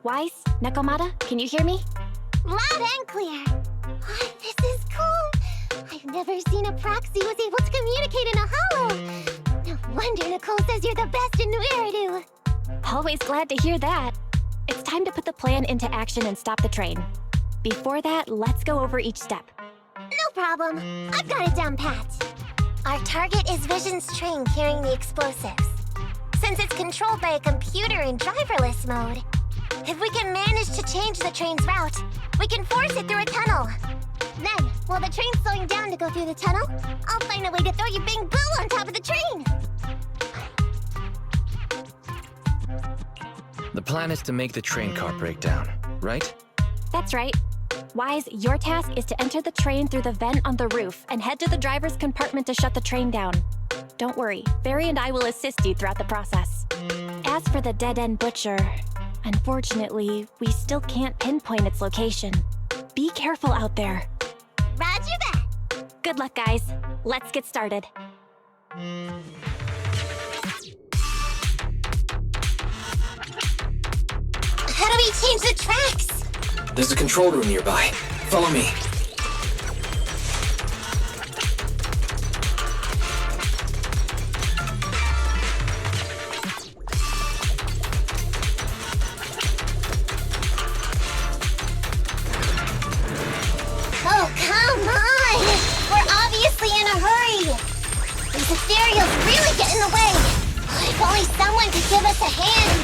Wise? Nekomata? Can you hear me? Loud and clear. Oh, this is cool. I've never seen a proxy was able to communicate in a hollow. No wonder Nicole says you're the best in Nueridu. Always glad to hear that. It's time to put the plan into action and stop the train. Before that, let's go over each step. No problem. I've got it down pat. Our target is Vision's train carrying the explosives. Since it's controlled by a computer in driverless mode, if we can manage to change the train's route, we can force it through a tunnel. Then, while the train's slowing down to go through the tunnel, I'll find a way to throw your Bing Boo on top of the train. The plan is to make the train car break down, right? That's right. Wise, your task is to enter the train through the vent on the roof and head to the driver's compartment to shut the train down. Don't worry, Barry and I will assist you throughout the process. As for the dead-end butcher, unfortunately, we still can't pinpoint its location. Be careful out there. Roger that. Good luck, guys. Let's get started. How do we change the tracks? There's a control room nearby. Follow me. Oh, come on! We're obviously in a hurry! These ethereals really get in the way! If only someone could give us a hand!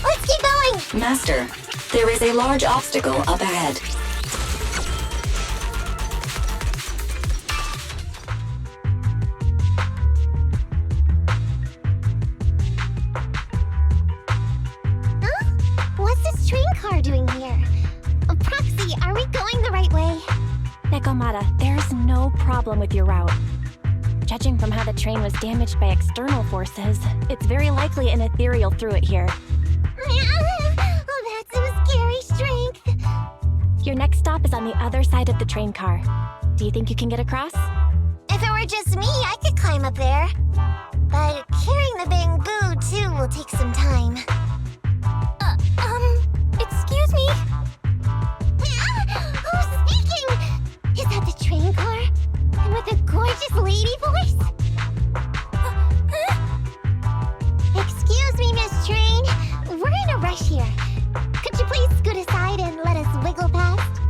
Let's keep going! Master, there is a large obstacle up ahead. Huh? What's this train car doing here? Proxy, are we going the right way? Nekomata, there's no problem with your route. Judging from how the train was damaged by external forces, it's very likely an ethereal threw it here. Oh, that's some scary strength. Your next stop is on the other side of the train car. Do you think you can get across? If it were just me, I could climb up there. But carrying the Bing Boo, too, will take some time. Excuse me? Who's speaking? Is that the train car? And with a gorgeous lady voice? Excuse me, Miss Train. We're in a rush here. Could you please scoot aside and let us wiggle past?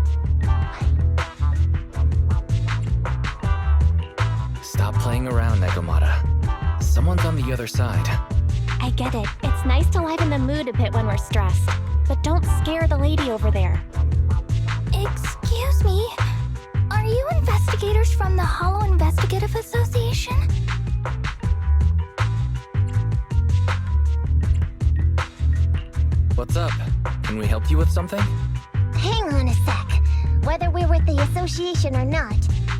Stop playing around, Nekomata. Someone's on the other side. I get it. It's nice to lighten the mood a bit when we're stressed. But don't scare the lady over there. Excuse me? Are you investigators from the Hollow Investigative Association? What's up? Can we help you with something? Hang on a sec. Whether we're with the association or not,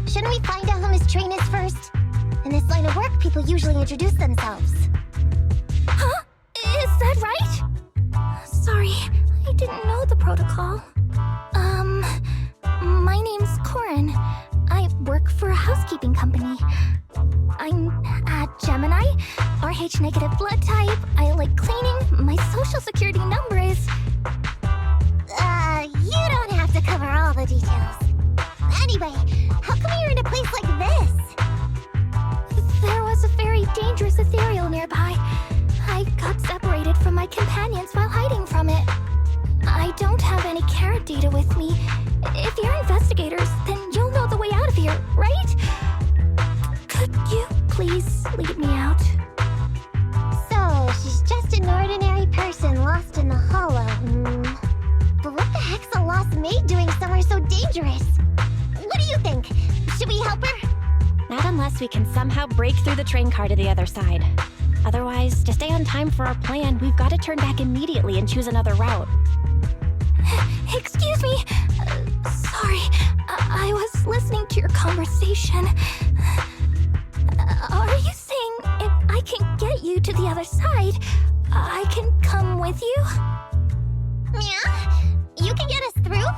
shouldn't we find out who Miss Train is first? In this line of work, people usually introduce themselves. Huh? Is that right? Sorry, I didn't know the protocol. My name's Corin. I work for a housekeeping company. I'm a Gemini, RH negative blood type. I like cleaning. My social security number is... you don't have to cover all the details. Anyway, how come you're in a place like this? There was a very dangerous ethereal nearby. I got separated from my companions while hiding from it. I don't have any carrot data with me. If you're investigators, then you'll know the way out of here, right? Could you please lead me out? So, she's just an ordinary person lost in the hollow. But what the heck's a lost maid doing somewhere so dangerous? What do you think? Should we help her? Not unless we can somehow break through the train car to the other side. Otherwise, to stay on time for our plan, we've got to turn back immediately and choose another route. Excuse me. Sorry, I was listening to your conversation. Are you saying if I can get you to the other side, I can come with you? Yeah? You can get us through?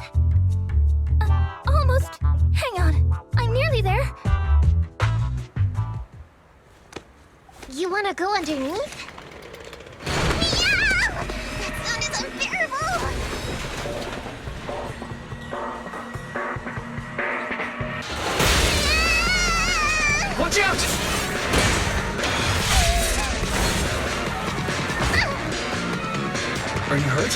Almost. Hang on. I'm nearly there. You wanna go underneath? Yeah! That sound is unbearable! Watch out! Are you hurt?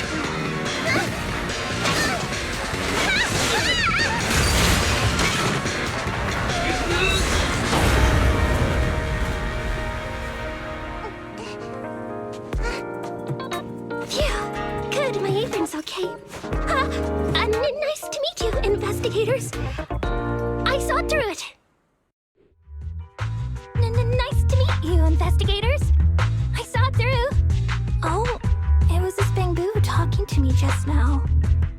Phew. Good, my apron's okay. Nice to meet you, investigators. I saw through it. Nice to meet you, investigators. I saw it through. Oh, it was this Bamboo talking to me just now.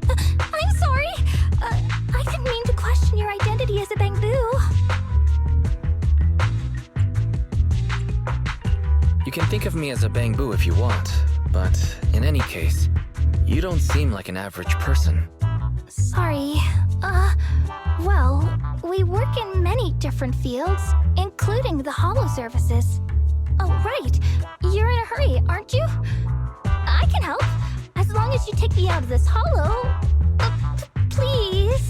I'm sorry. I didn't mean to question your identity as a Bamboo. You can think of me as a Bamboo if you want, but in any case, you don't seem like an average person. Sorry. Well, we work in many different fields, including the holo services. Oh, right. You're in a hurry, aren't you? I can help, as long as you take me out of this holo. Please.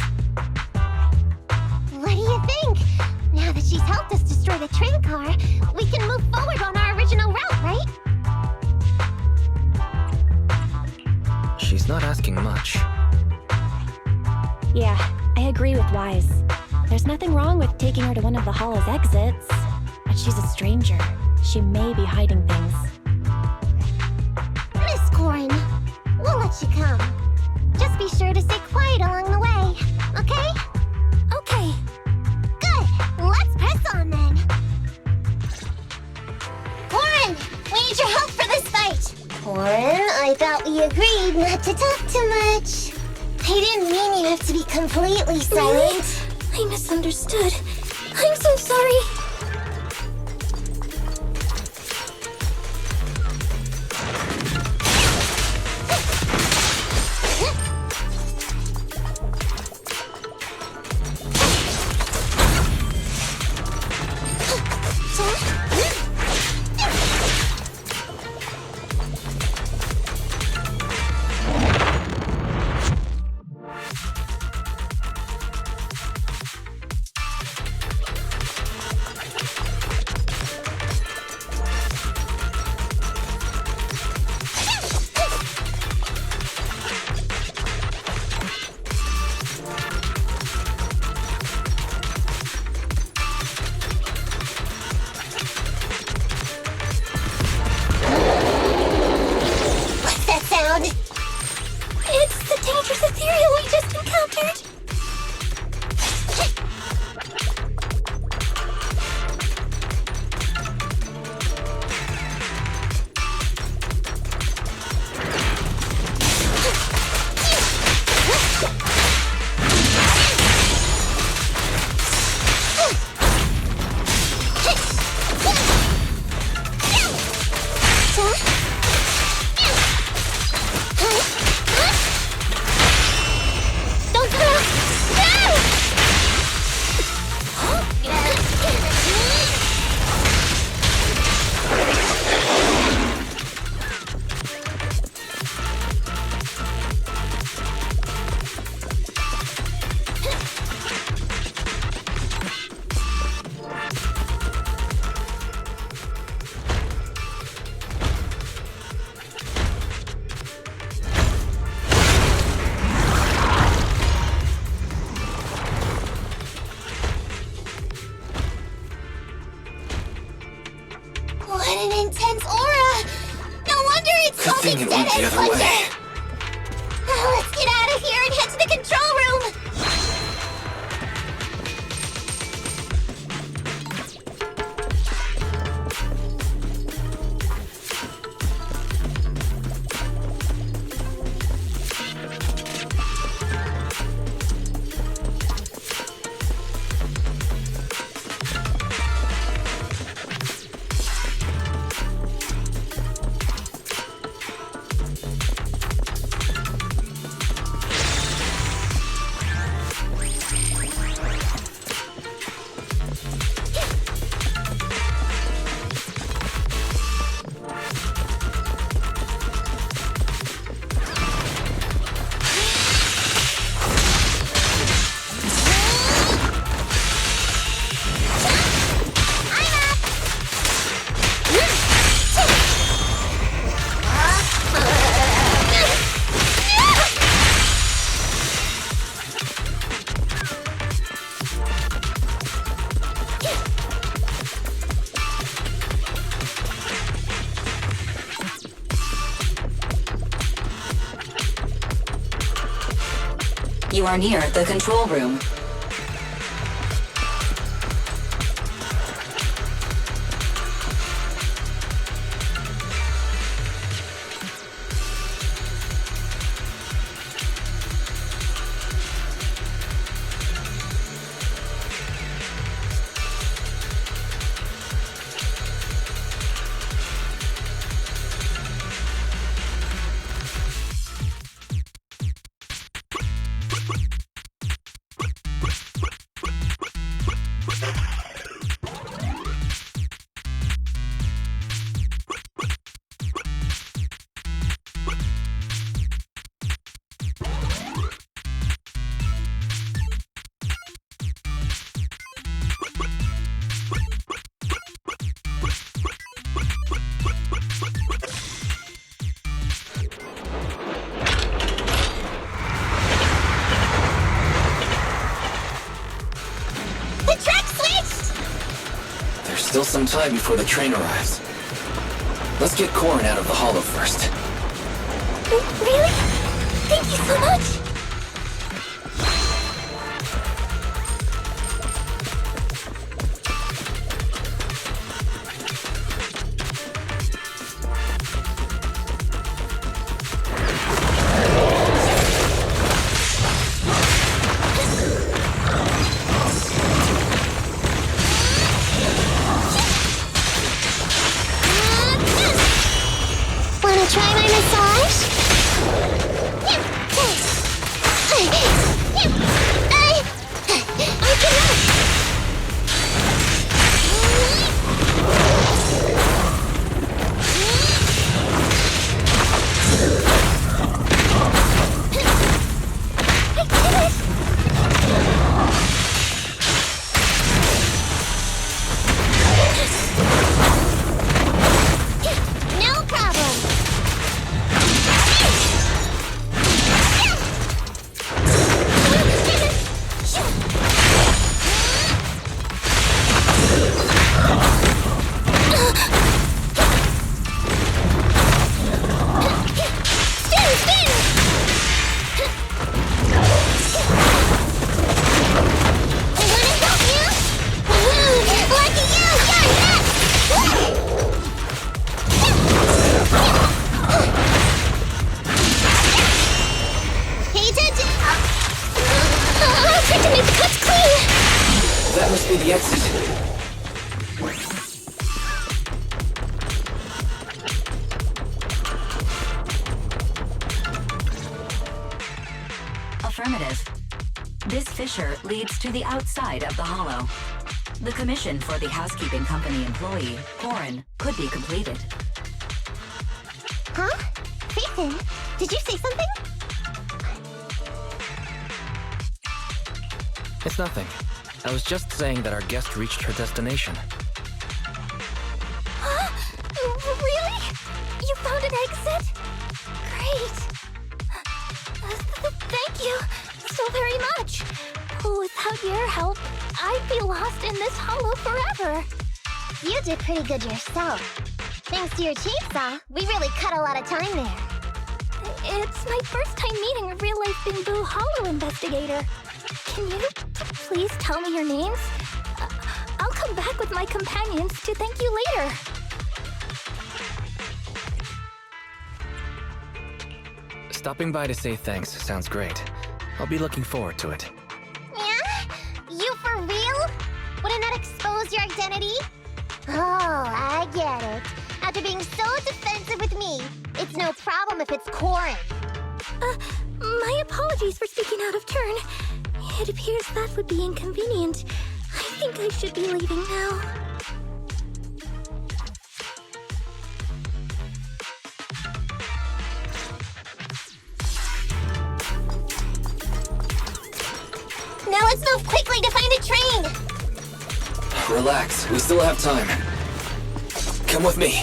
What do you think? Now that she's helped us destroy the train car, we can move forward on our original route, right? She's not asking much. Yeah, I agree with Wise. There's nothing wrong with taking her to one of the holo's exits. But she's a stranger. She may be hiding things. Miss Corin, we'll let you come. Just be sure to stay quiet along the way, okay? Okay. Good! Let's press on then! Corin, we need your help for this fight! Corin, I thought we agreed not to talk too much. I didn't mean you have to be completely silent. I misunderstood. I'm so sorry. It's the dangerous ethereal we just encountered! What an intense aura! No wonder it's called thing it went Extended the other Plunger! way. Let's get out of here and head to the control room! You are near the control room. Still some time before the train arrives. Let's get Corrin out of the hollow first. Really? Thank you so much! Wanna try my massage? The exit. Affirmative. This fissure leads to the outside of the hollow. The commission for the housekeeping company employee, Corrin, could be completed. Huh? Ethan, did you say something? It's nothing. I was just saying that our guest reached her destination. Huh? Really? You found an exit? Great. Thank you so very much. Without your help, I'd be lost in this hollow forever. You did pretty good yourself. Thanks to your chainsaw, we really cut a lot of time there. It's my first time meeting a real-life Bamboo Hollow investigator. Can you please tell me your names? I'll come back with my companions to thank you later. Stopping by to say thanks sounds great. I'll be looking forward to it. Yeah? You for real? Wouldn't that expose your identity? Oh, I get it. After being so defensive with me, it's no problem if it's Corrin. My apologies for speaking out of turn. It appears that would be inconvenient. I think I should be leaving now. Now let's move quickly to find a train! Relax, we still have time. Come with me.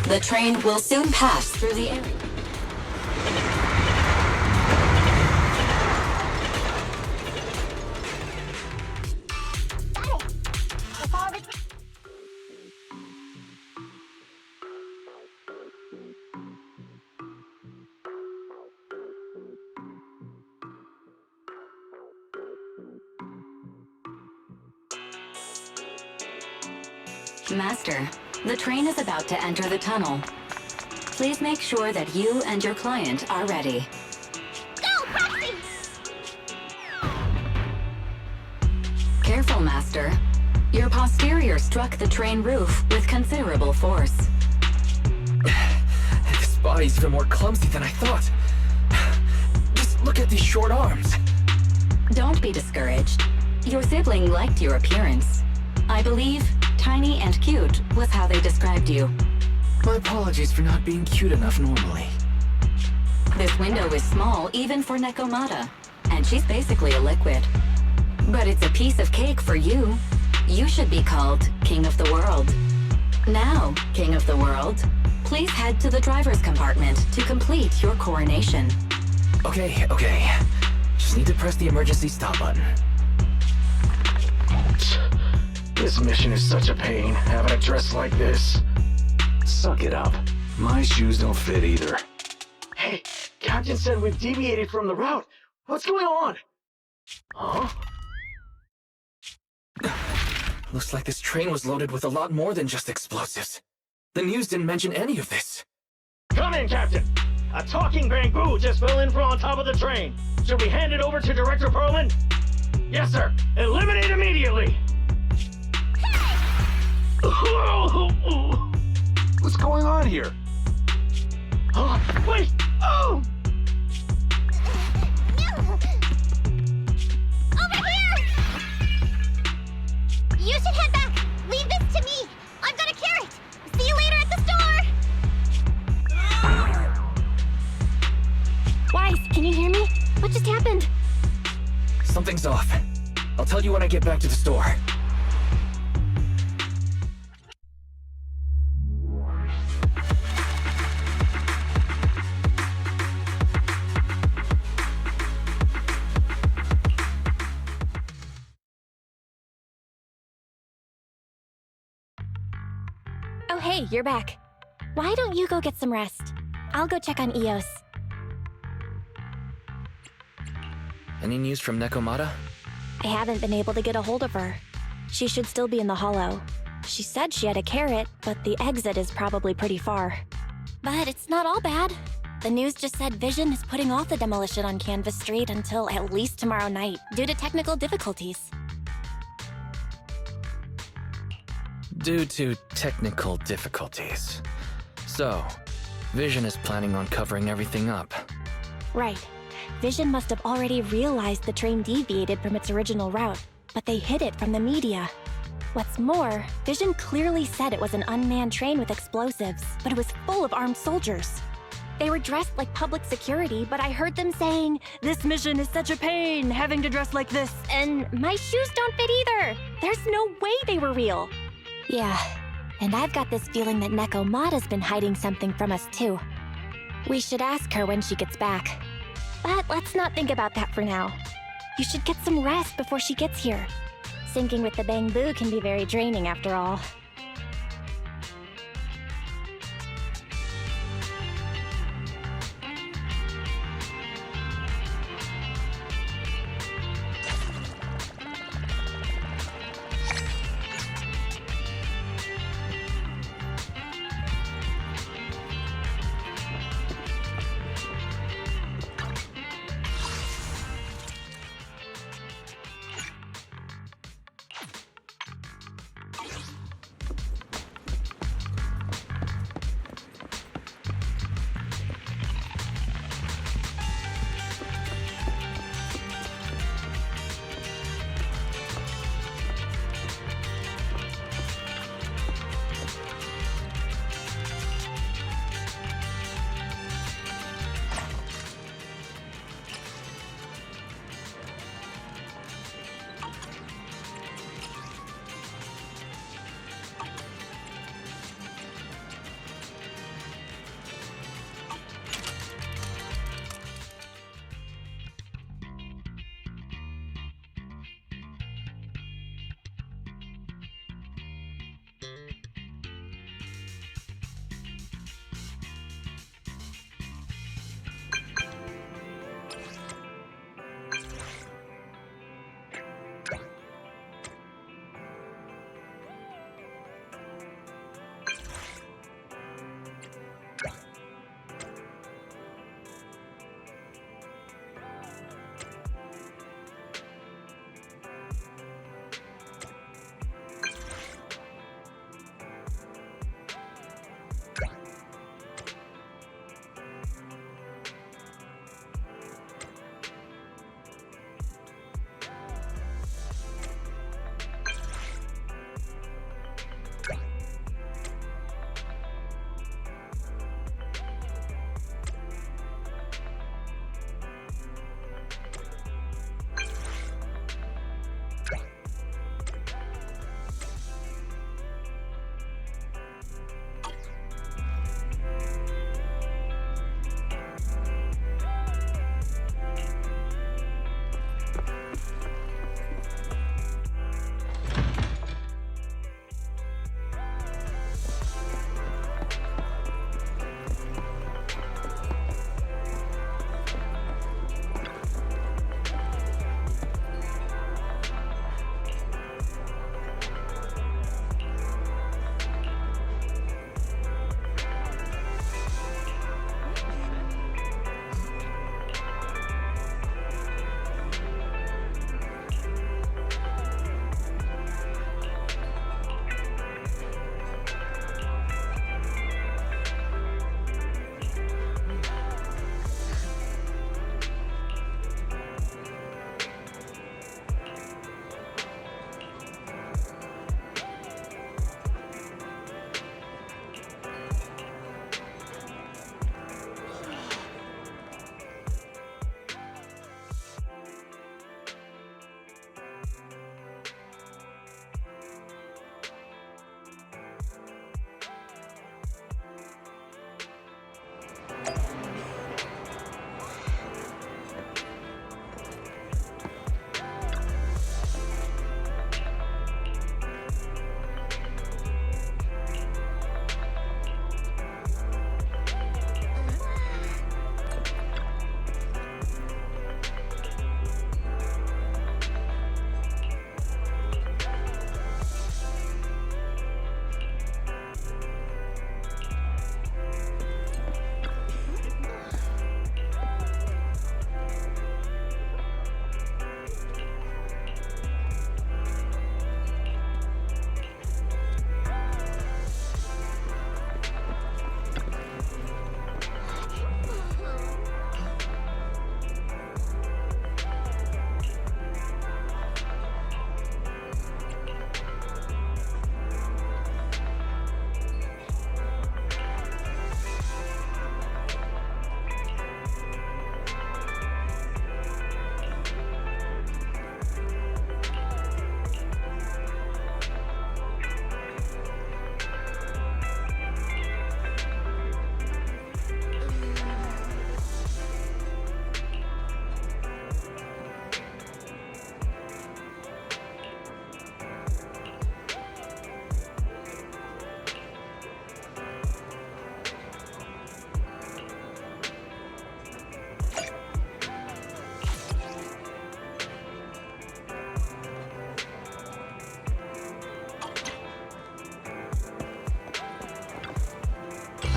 The train will soon pass through the area. Got it. If all of it's Master, the train is about to enter the tunnel. Please make sure that you and your client are ready. go, Proxy! Careful, Master. Your posterior struck the train roof with considerable force. This body's even more clumsy than I thought. Just look at these short arms. Don't be discouraged. Your sibling liked your appearance. I believe tiny and cute was how they described you. My apologies for not being cute enough normally. This window is small even for Nekomata, and she's basically a liquid. But it's a piece of cake for you. You should be called King of the World. Now, King of the World, please head to the driver's compartment to complete your coronation. Okay. Just need to press the emergency stop button. This mission is such a pain, having a dress like this. Suck it up. My shoes don't fit either. Hey, Captain said we've deviated from the route. What's going on? Huh? Looks like this train was loaded with a lot more than just explosives. The news didn't mention any of this. Come in, Captain. A talking bamboo just fell in from on top of the train. Should we hand it over to Director Perlman? Yes, sir. Eliminate immediately. What's going on here? Wait! Oh! Over here! You should head back. Leave this to me. I've got a carrot. See you later at the store. Wise, can you hear me? What just happened? Something's off. I'll tell you when I get back to the store. Oh, hey, you're back. Why don't you go get some rest? I'll go check on Eos. Any news from Nekomata? I haven't been able to get a hold of her. She should still be in the hollow. She said she had a carrot, but the exit is probably pretty far. But it's not all bad. The news just said Vision is putting off the demolition on Canvas Street until at least tomorrow night, due to technical difficulties. Due to technical difficulties. So, Vision is planning on covering everything up. Right. Vision must have already realized the train deviated from its original route, but they hid it from the media. What's more, Vision clearly said it was an unmanned train with explosives, but it was full of armed soldiers. They were dressed like public security, but I heard them saying, "This mission is such a pain, having to dress like this," and my shoes don't fit either. There's no way they were real. Yeah, and I've got this feeling that Nekomata's been hiding something from us too. We should ask her when she gets back. But let's not think about that for now. You should get some rest before she gets here. Syncing with the bamboo can be very draining after all.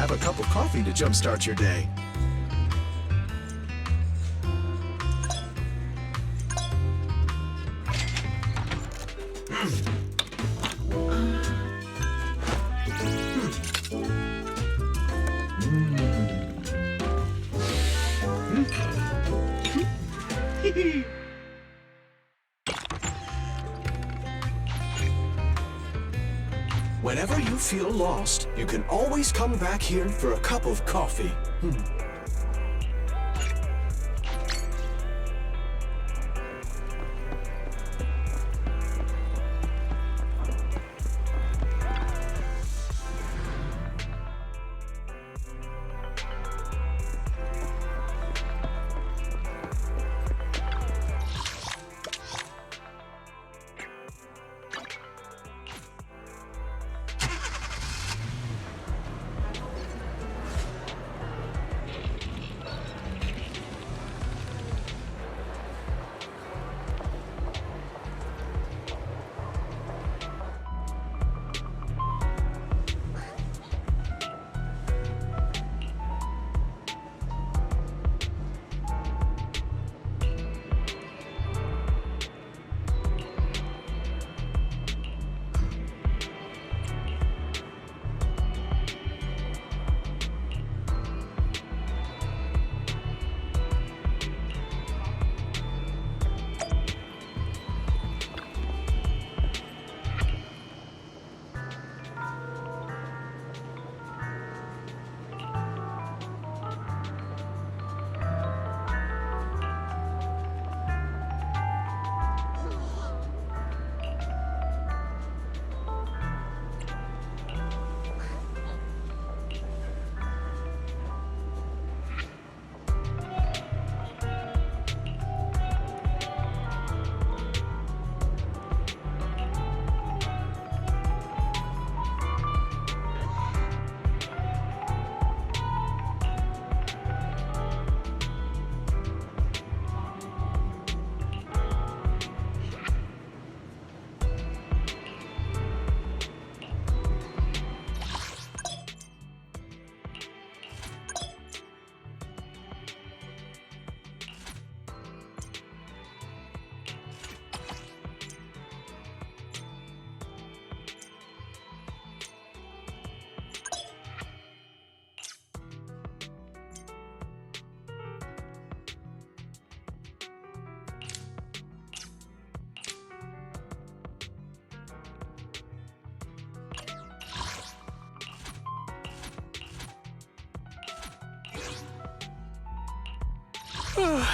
Have a cup of coffee to jumpstart your day. Whenever you feel lost, you can always come back here for a cup of coffee.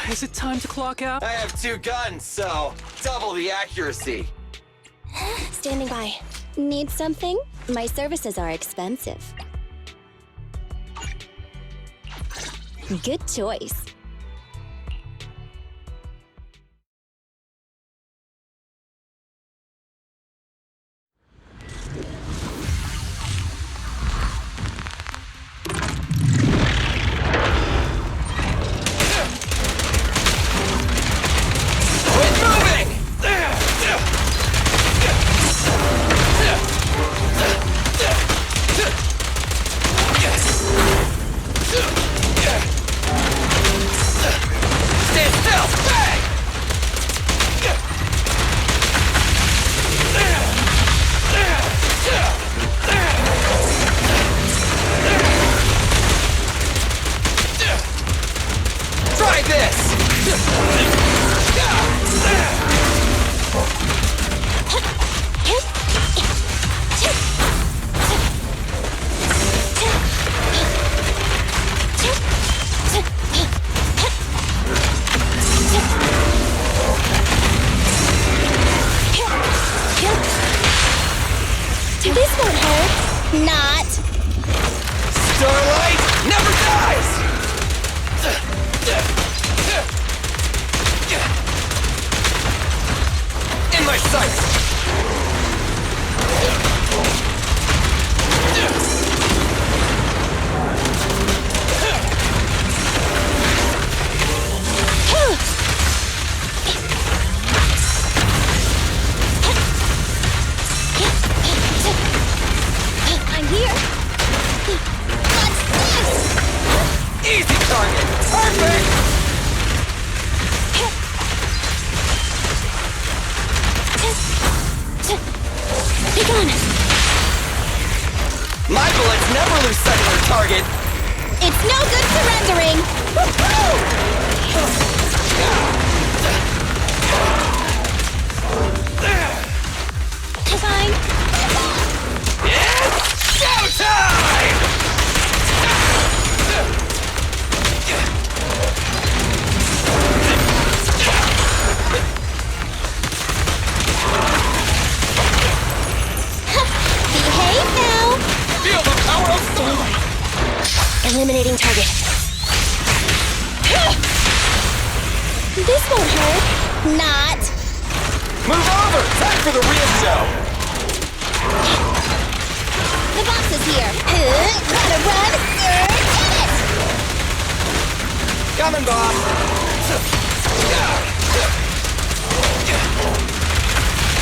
Is it time to clock out? I have 2 guns, so double the accuracy. Standing by. Need something? My services are expensive. Good choice. This won't hurt. Not. Starlight never dies! In my sights! I'm here. Let's My bullets never lose sight of their target! It's no good surrendering! Fine. It's showtime! Behave now! Feel the power of Stand by. Eliminating target. This won't hurt. Not. Move over! Time for the real show! The box is here. Gotta run. Get it! Coming, boss!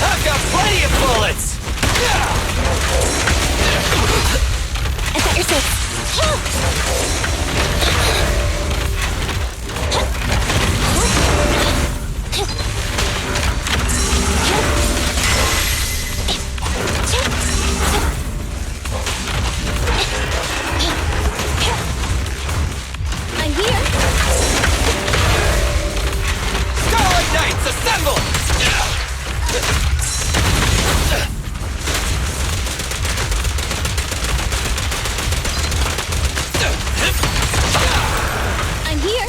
I've got plenty of bullets! I got your six. I'm here. Starlight Knights, assemble! I'm here.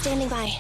Standing by.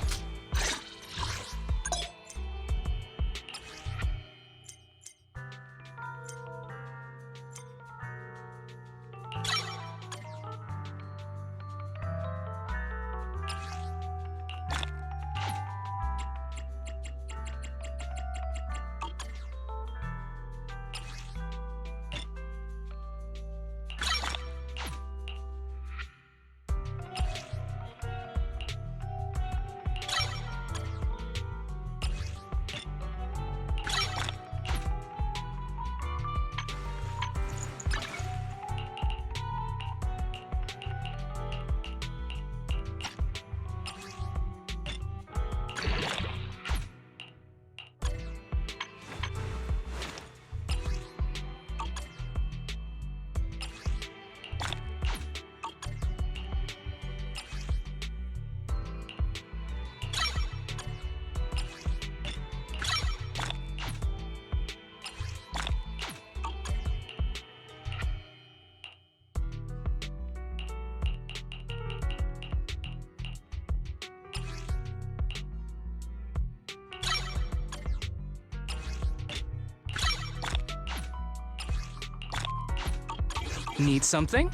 Need something?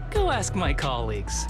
Go ask my colleagues.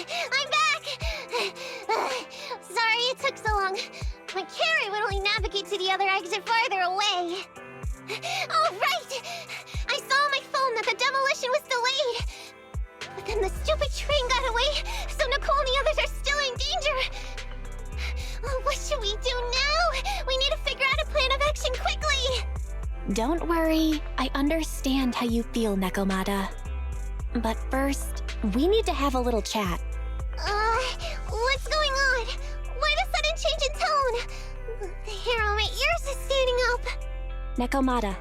I'm back! Sorry it took so long. My carrot would only navigate to the other exit farther away. Oh, right! I saw on my phone that the demolition was delayed. But then the stupid train got away, so Nicole and the others are still in danger. Oh, what should we do now? We need to figure out a plan of action quickly! Don't worry, I understand how you feel, Nekomata. But first, we need to have a little chat. What's going on? Why the sudden change in tone? The hair on my ears is standing up. Nekomata,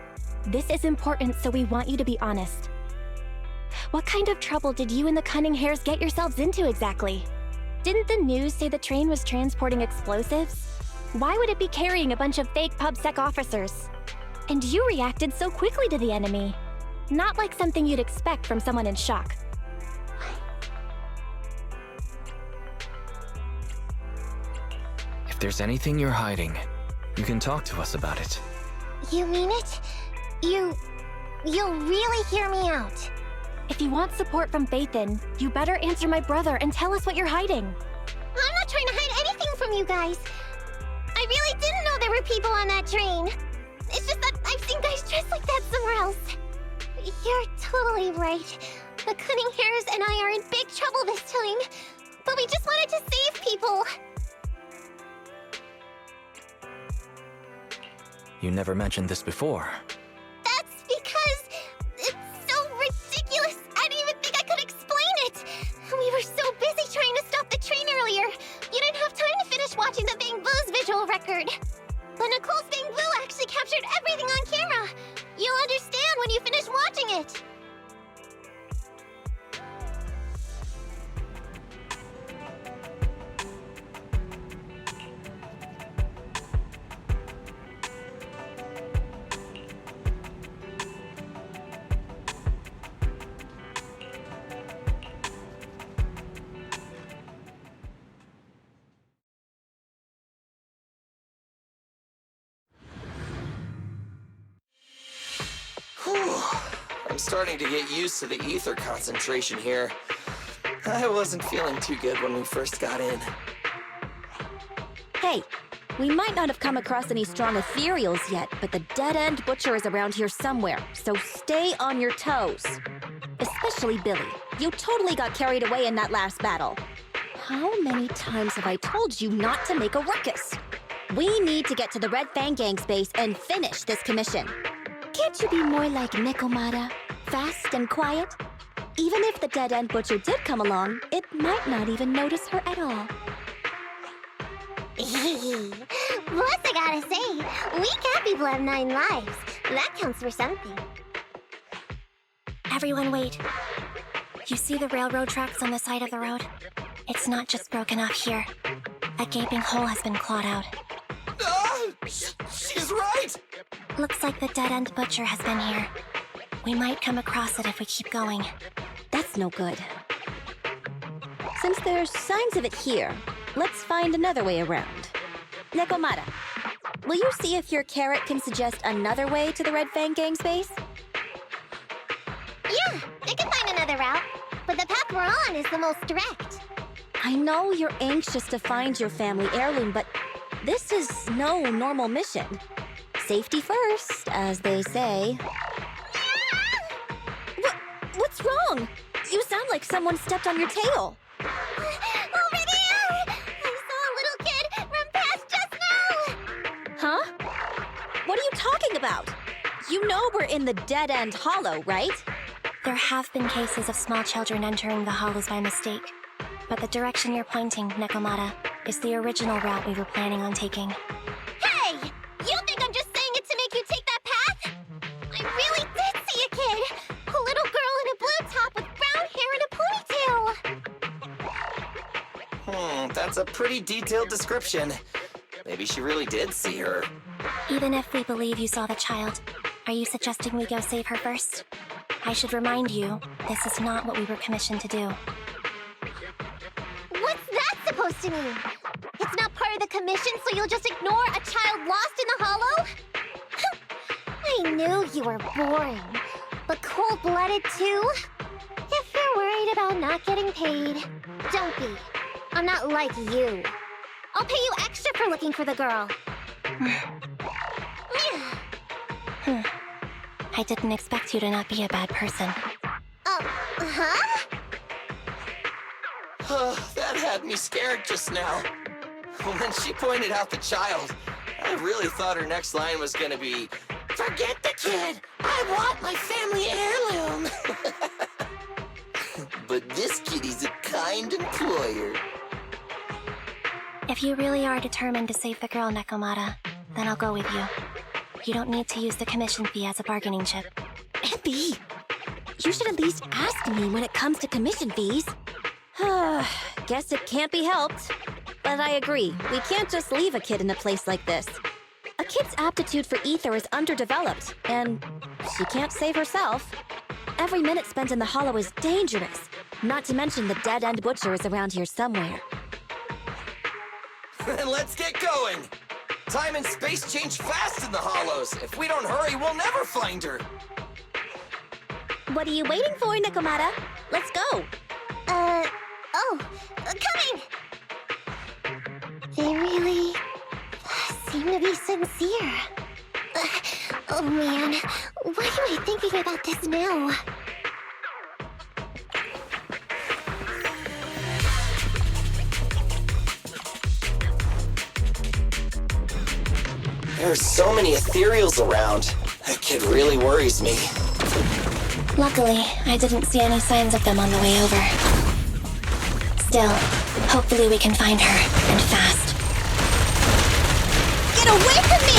this is important, so we want you to be honest. What kind of trouble did you and the Cunning Hares get yourselves into exactly? Didn't the news say the train was transporting explosives? Why would it be carrying a bunch of fake PubSec officers? And you reacted so quickly to the enemy. Not like something you'd expect from someone in shock. If there's anything you're hiding, you can talk to us about it. You mean it? You'll really hear me out. If you want support from Phaethon, you better answer my brother and tell us what you're hiding. I'm not trying to hide anything from you guys. I really didn't know there were people on that train. It's just that I've seen guys dressed like that somewhere else. You're totally right. The Cunning Hares and I are in big trouble this time. But we just wanted to save people. You never mentioned this before. That's because it's so ridiculous. I didn't even think I could explain it. We were so busy trying to stop the train earlier. You didn't have time to finish watching the Bang Boo's visual record. But Nicole's Bang Boo actually captured everything on camera. You'll understand when you finish watching it. I'm starting to get used to the ether concentration here. I wasn't feeling too good when we first got in. Hey, we might not have come across any strong ethereals yet, but the dead-end butcher is around here somewhere, so stay on your toes. Especially Billy. You totally got carried away in that last battle. How many times have I told you not to make a ruckus? We need to get to the Red Fang Gang's base and finish this commission. Can't you be more like Nekomata? Fast and quiet? Even if the dead-end butcher did come along, it might not even notice her at all. Plus, I gotta say, we cat people have 9 lives. That counts for something. Everyone wait. You see the railroad tracks on the side of the road? It's not just broken off here. A gaping hole has been clawed out. She's right! Looks like the dead-end butcher has been here. We might come across it if we keep going. That's no good. Since there's signs of it here, let's find another way around. Nekomata, will you see if your carrot can suggest another way to the Red Fang Gang's base? Yeah, I can find another route. But the path we're on is the most direct. I know you're anxious to find your family heirloom, but this is no normal mission. Safety first, as they say. What's wrong? You sound like someone stepped on your tail. Over there! I saw a little kid run past just now! Huh? What are you talking about? You know we're in the dead-end hollow, right? There have been cases of small children entering the hollows by mistake. But the direction you're pointing, Nekomata, is the original route we were planning on taking. Hey! You think I'm just saying it to make you take that path? I really did see a kid! A little girl in a blue top with brown hair and a ponytail! That's a pretty detailed description. Maybe she really did see her. Even if we believe you saw the child, are you suggesting we go save her first? I should remind you, this is not what we were commissioned to do. What's that supposed to mean? It's not part of the commission, so you'll just ignore a child lost in the hollow? I knew you were boring. But cold-blooded too? If you're worried about not getting paid. Don't be. I'm not like you. I'll pay you extra for looking for the girl. I didn't expect you to not be a bad person. Oh, huh? That had me scared just now. When she pointed out the child, I really thought her next line was gonna be, "Forget the kid! I want my family heirloom!" But this kitty's a kind employer. If you really are determined to save the girl, Nekomata, then I'll go with you. You don't need to use the commission fee as a bargaining chip. Abby, you should at least ask me when it comes to commission fees. Guess it can't be helped. But I agree, we can't just leave a kid in a place like this. A kid's aptitude for ether is underdeveloped, and she can't save herself. Every minute spent in the hollow is dangerous, not to mention the dead-end butcher is around here somewhere. Then let's get going! Time and space change fast in the hollows. If we don't hurry, we'll never find her. What are you waiting for, Nekomata? Let's go! Coming! They really seem to be sincere. Oh man, why am I thinking about this now? There are so many ethereals around. That kid really worries me. Luckily, I didn't see any signs of them on the way over. Still, hopefully we can find her, and fast. Get away from me!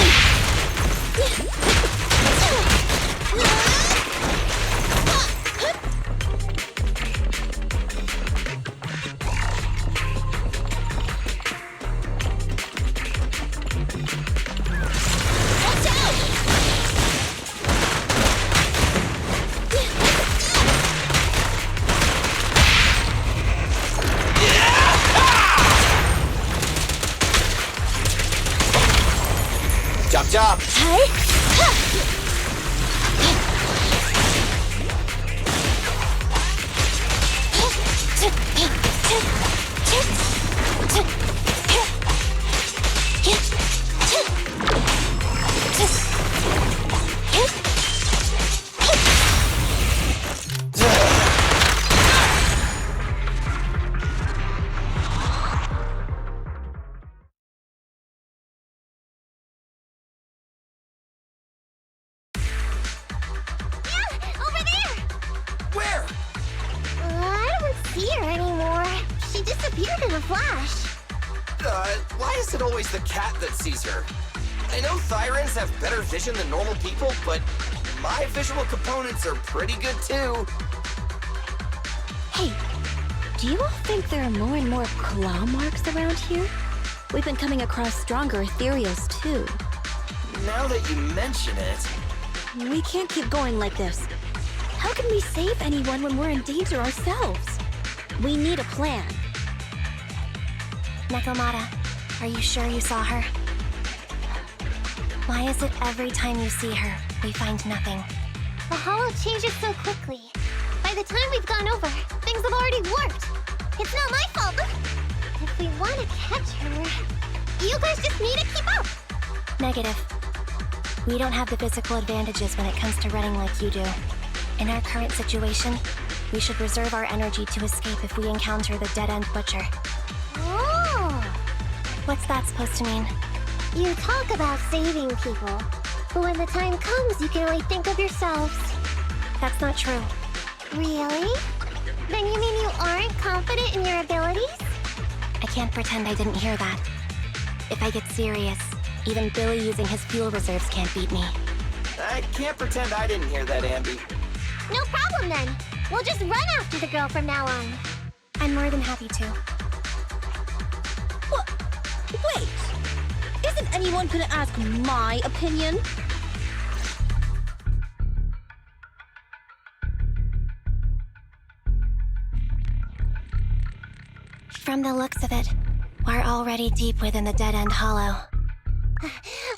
Job. Why is it always the cat that sees her? I know Thyrans have better vision than normal people, but my visual components are pretty good too. Hey, do you all think there are more and more claw marks around here? We've been coming across stronger ethereals too. Now that you mention it... We can't keep going like this. How can we save anyone when we're in danger ourselves? We need a plan. Nekomata, are you sure you saw her? Why is it every time you see her, we find nothing? The hollow changes so quickly. By the time we've gone over, things have already warped. It's not my fault. If we want to catch her, you guys just need to keep up. Negative. We don't have the physical advantages when it comes to running like you do. In our current situation, we should reserve our energy to escape if we encounter the dead-end butcher. Oh! What's that supposed to mean? You talk about saving people, but when the time comes, you can only think of yourselves. That's not true. Really? Then you mean you aren't confident in your abilities? I can't pretend I didn't hear that. If I get serious, even Billy using his fuel reserves can't beat me. I can't pretend I didn't hear that, Ambi. No problem then. We'll just run after the girl from now on. I'm more than happy to. Wait! Isn't anyone gonna ask my opinion? From the looks of it, we're already deep within the dead-end hollow.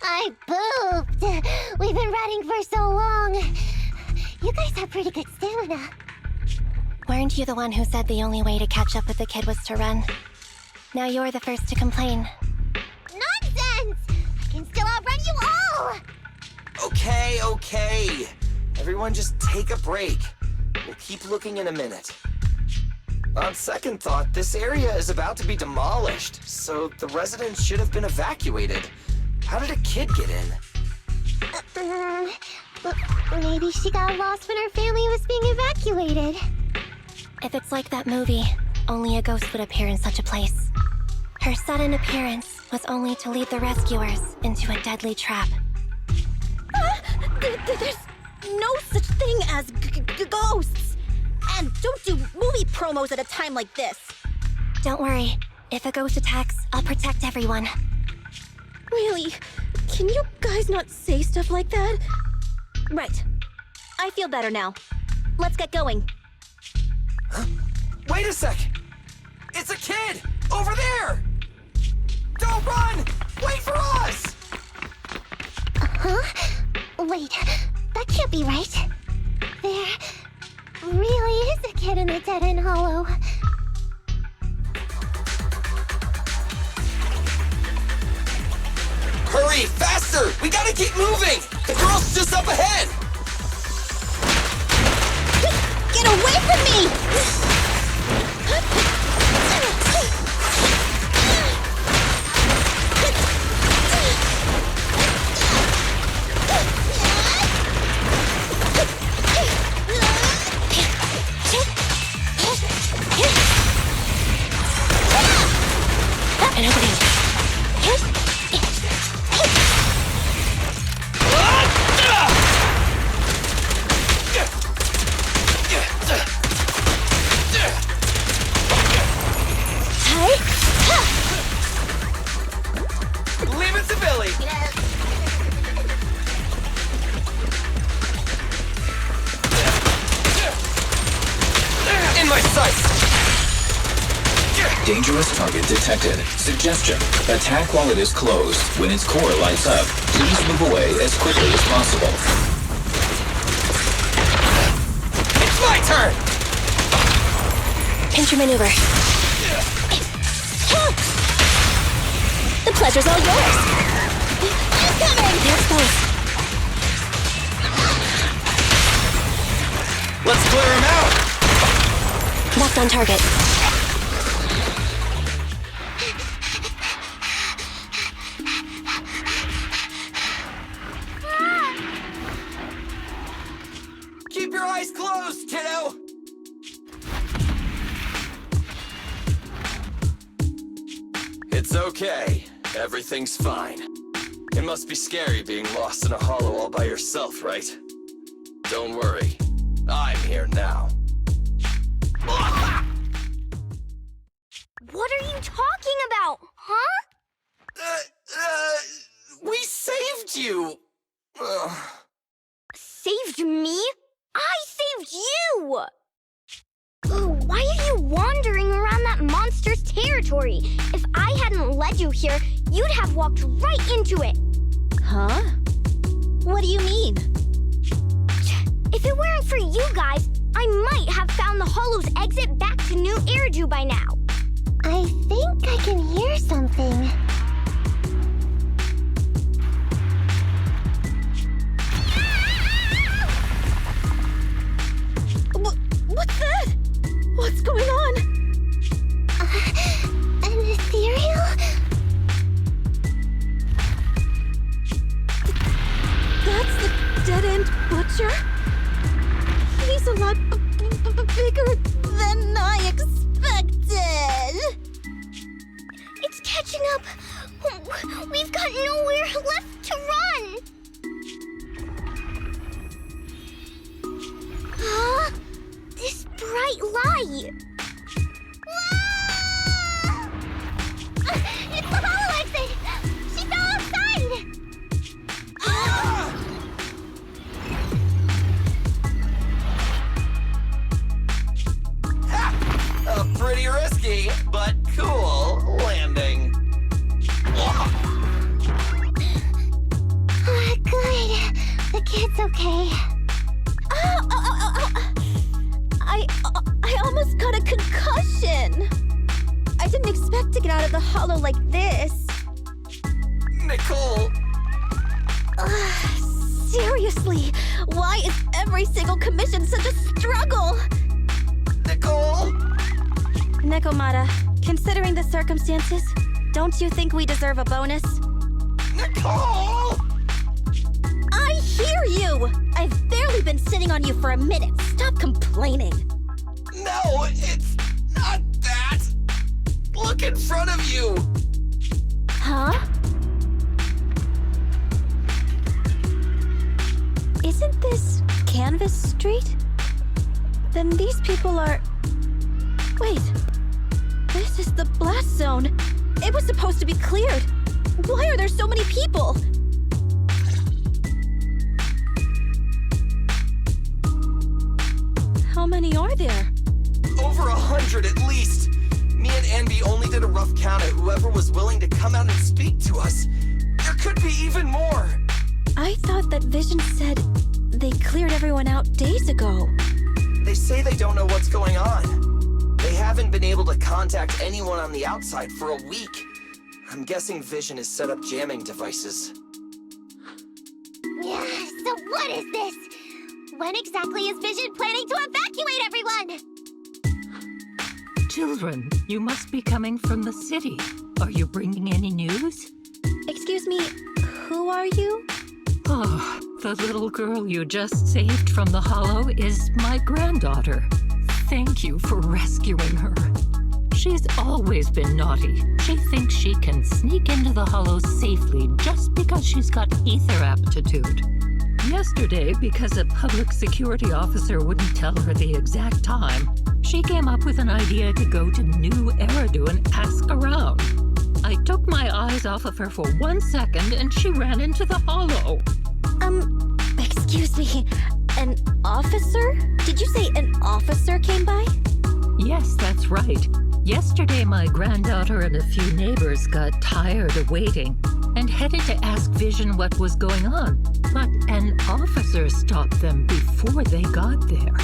I pooped! We've been running for so long. You guys have pretty good stamina. Weren't you the one who said the only way to catch up with the kid was to run? Now you're the first to complain. Nonsense! I can still outrun you all! Okay. Everyone just take a break. We'll keep looking in a minute. On second thought, this area is about to be demolished, so the residents should have been evacuated. How did a kid get in? Maybe she got lost when her family was being evacuated. If it's like that movie, only a ghost would appear in such a place. Her sudden appearance was only to lead the rescuers into a deadly trap. There's no such thing as ghosts! And don't do movie promos at a time like this! Don't worry. If a ghost attacks, I'll protect everyone. Really? Can you guys not say stuff like that? Right. I feel better now. Let's get going. Huh? Wait a sec! It's a kid! Over there! Don't run! Wait for us! Huh? Wait, that can't be right. There really is a kid in the dead-end hollow. Hurry, faster! We gotta keep moving! The girl's just up ahead! Get away from me! Leave it to Billy! In my sights! Dangerous target detected. Suggestion: attack while it is closed. When its core lights up, please move away as quickly as possible. It's my turn! Pinch your maneuver. The pleasure's all yours! I'm coming! They're exposed. Let's clear him out! Locked on target. Keep your eyes closed, kiddo! It's okay. Everything's fine. It must be scary being lost in a hollow all by yourself, right? Don't worry. I'm here now. What are you talking about, huh? We saved you! Saved me? I saved you! Why are you wandering around that monster's territory? If I hadn't led you here, you'd have walked right into it. Huh? What do you mean? If it weren't for you guys, I might have found the Hollow's exit back to New Eridu by now. I think I can hear something. What's that? What's going on? An ethereal? That's the dead-end butcher? He's a lot bigger than I expected. It's catching up. We've got nowhere left to run. Huh? This bright light. It's the hollow exit! She fell outside! Pretty risky, but cool landing. Good. The kid's okay. I didn't expect to get out of the hollow like this. Nicole! Seriously, why is every single commission such a struggle? Nicole! Nekomata, considering the circumstances, don't you think we deserve a bonus? Nicole! I hear you! I've barely been sitting on you for a minute. Stop complaining. No, it's not that! Look in front of you! Huh? Isn't this Canvas Street? Then these people are... Wait. This is the blast zone. It was supposed to be cleared. Why are there so many people? How many are there? Over 100 at least. Me and Anby only did a rough count at whoever was willing to come out and speak to us. There could be even more. I thought that Vision said they cleared everyone out days ago. They say they don't know what's going on. They haven't been able to contact anyone on the outside for a week. I'm guessing Vision has set up jamming devices. Yeah, so what is this? When exactly is Vision planning to evacuate everyone? Children, you must be coming from the city. Are you bringing any news? Excuse me, who are you? Oh, the little girl you just saved from the hollow is my granddaughter. Thank you for rescuing her. She's always been naughty. She thinks she can sneak into the hollow safely just because she's got ether aptitude. Yesterday, because a public security officer wouldn't tell her the exact time, she came up with an idea to go to New Eridu and ask around. I took my eyes off of her for 1 second and she ran into the hollow. Excuse me, an officer? Did you say an officer came by? Yes, that's right. Yesterday, my granddaughter and a few neighbors got tired of waiting and headed to ask Vision what was going on. But an officer stopped them before they got there.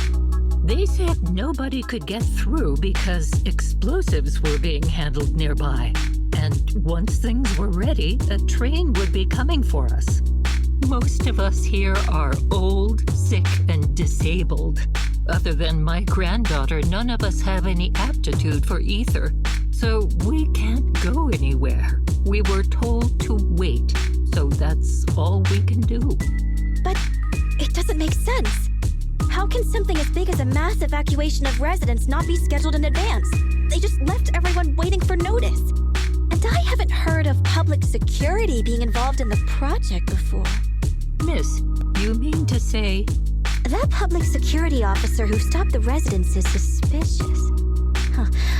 They said nobody could get through because explosives were being handled nearby. And once things were ready, a train would be coming for us. Most of us here are old, sick, and disabled. Other than my granddaughter, none of us have any aptitude for ether, so we can't go anywhere. We were told to wait, so that's all we can do. But it doesn't make sense. How can something as big as a mass evacuation of residents not be scheduled in advance? They just left everyone waiting for notice. And I haven't heard of public security being involved in the project before. Miss, you mean to say... That public security officer who stopped the residents is suspicious.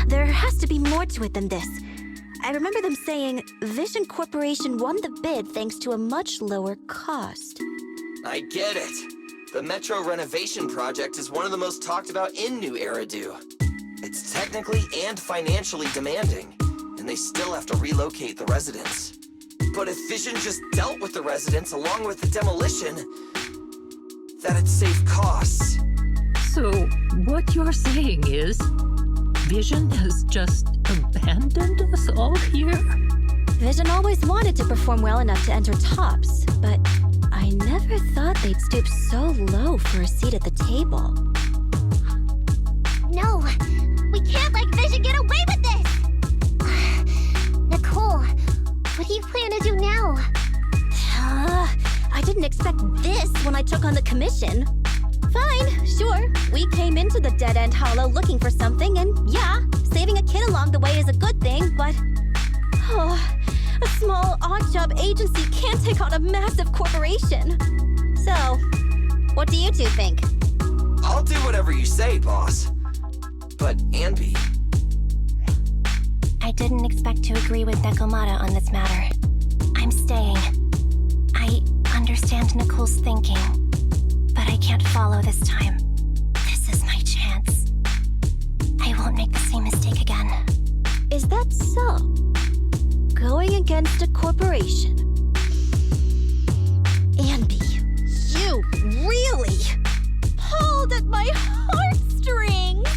There has to be more to it than this. I remember them saying Vision Corporation won the bid thanks to a much lower cost. I get it. The Metro renovation project is one of the most talked about in New Eridu. It's technically and financially demanding, and they still have to relocate the residents. But if Vision just dealt with the residents along with the demolition, that'd save costs. So, what you're saying is, Vision has just abandoned us all here? Vision always wanted to perform well enough to enter tops, but I never thought they'd stoop so low for a seat at the table. No, we can't let Vision get away with this! Nicole, what do you plan to do now? I didn't expect this when I took on the commission. Fine, sure. We came into the dead-end hollow looking for something, and yeah, saving a kid along the way is a good thing, but... a small odd-job agency can't take on a massive corporation. So, what do you two think? I'll do whatever you say, boss. But, Anby... I didn't expect to agree with Nekomata on this matter. I'm staying. I understand Nicole's thinking, but I can't follow this time. This is my chance. I won't make the same mistake again. Is that so? Going against a corporation? Anby, you really pulled at my heartstrings!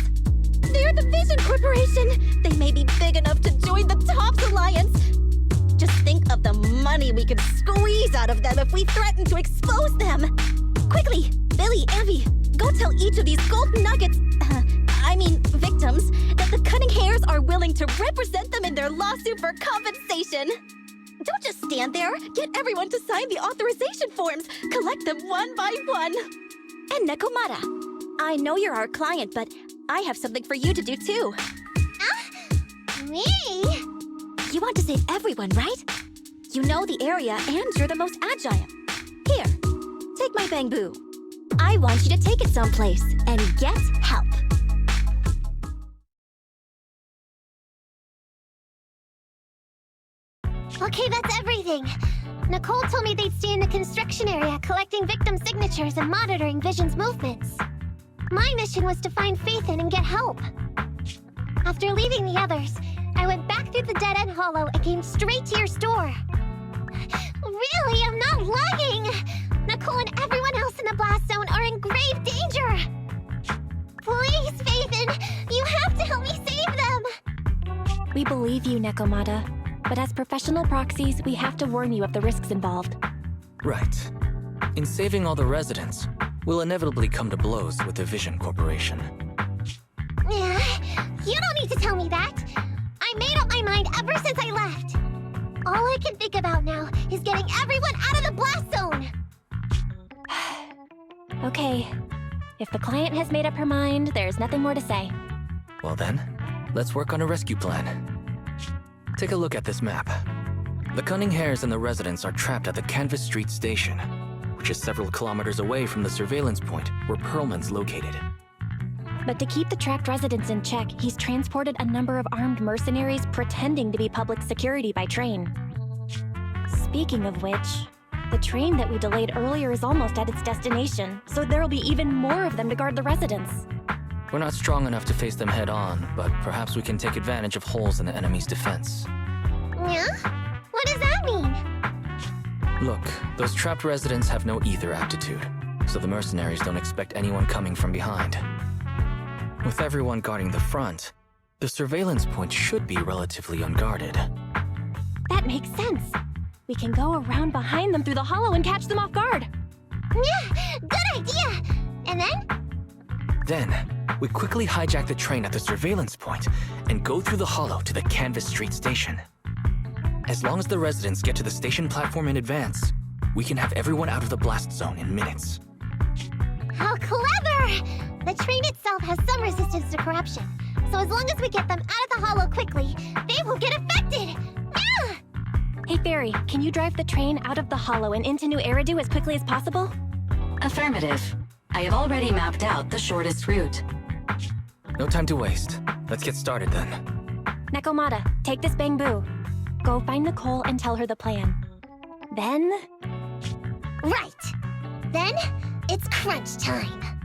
They're the Vision Corporation! They they may be big enough to join the Tops Alliance. Just think of the money we could squeeze out of them if we threaten to expose them. Quickly, Billy, Ambi, go tell each of these gold nuggets, victims, that the Cunning Hares are willing to represent them in their lawsuit for compensation. Don't just stand there. Get everyone to sign the authorization forms. Collect them one by one. And Nekomata, I know you're our client, but I have something for you to do too. Me? You want to save everyone, right? You know the area and you're the most agile. Here, take my bamboo. I want you to take it someplace and get help. Okay, that's everything. Nicole told me they'd stay in the construction area collecting victim signatures and monitoring Vision's movements. My mission was to find Faithin and get help. After leaving the others, I went back through the dead-end hollow and came straight to your store. Really, I'm not lying! Nicole and everyone else in the blast zone are in grave danger! Please, Faithin, you have to help me save them! We believe you, Nekomata. But as professional proxies, we have to warn you of the risks involved. Right. In saving all the residents, we'll inevitably come to blows with the Vision Corporation. You don't need to tell me that. I made up my mind ever since I left. All I can think about now is getting everyone out of the blast zone. Okay. If the client has made up her mind, there's nothing more to say. Well then, let's work on a rescue plan. Take a look at this map. The Cunning Hares and the residents are trapped at the Canvas Street station, which is several kilometers away from the surveillance point where Perlman's located. But to keep the trapped residents in check, he's transported a number of armed mercenaries pretending to be public security by train. Speaking of which, the train that we delayed earlier is almost at its destination, so there'll be even more of them to guard the residents. We're not strong enough to face them head-on, but perhaps we can take advantage of holes in the enemy's defense. Yeah? What does that mean? Look, those trapped residents have no ether aptitude, so the mercenaries don't expect anyone coming from behind. With everyone guarding the front, the surveillance point should be relatively unguarded. That makes sense. We can go around behind them through the hollow and catch them off guard. Yeah, good idea! And then? Then, we quickly hijack the train at the surveillance point and go through the hollow to the Canvas Street station. As long as the residents get to the station platform in advance, we can have everyone out of the blast zone in minutes. How clever! The train itself has some resistance to corruption, so as long as we get them out of the hollow quickly, they won't get affected! Yeah! Hey Fairy, can you drive the train out of the hollow and into New Eridu as quickly as possible? Affirmative. I have already mapped out the shortest route. No time to waste. Let's get started then. Nekomata, take this bamboo. Go find Nicole and tell her the plan. Then... Right! Then, it's crunch time.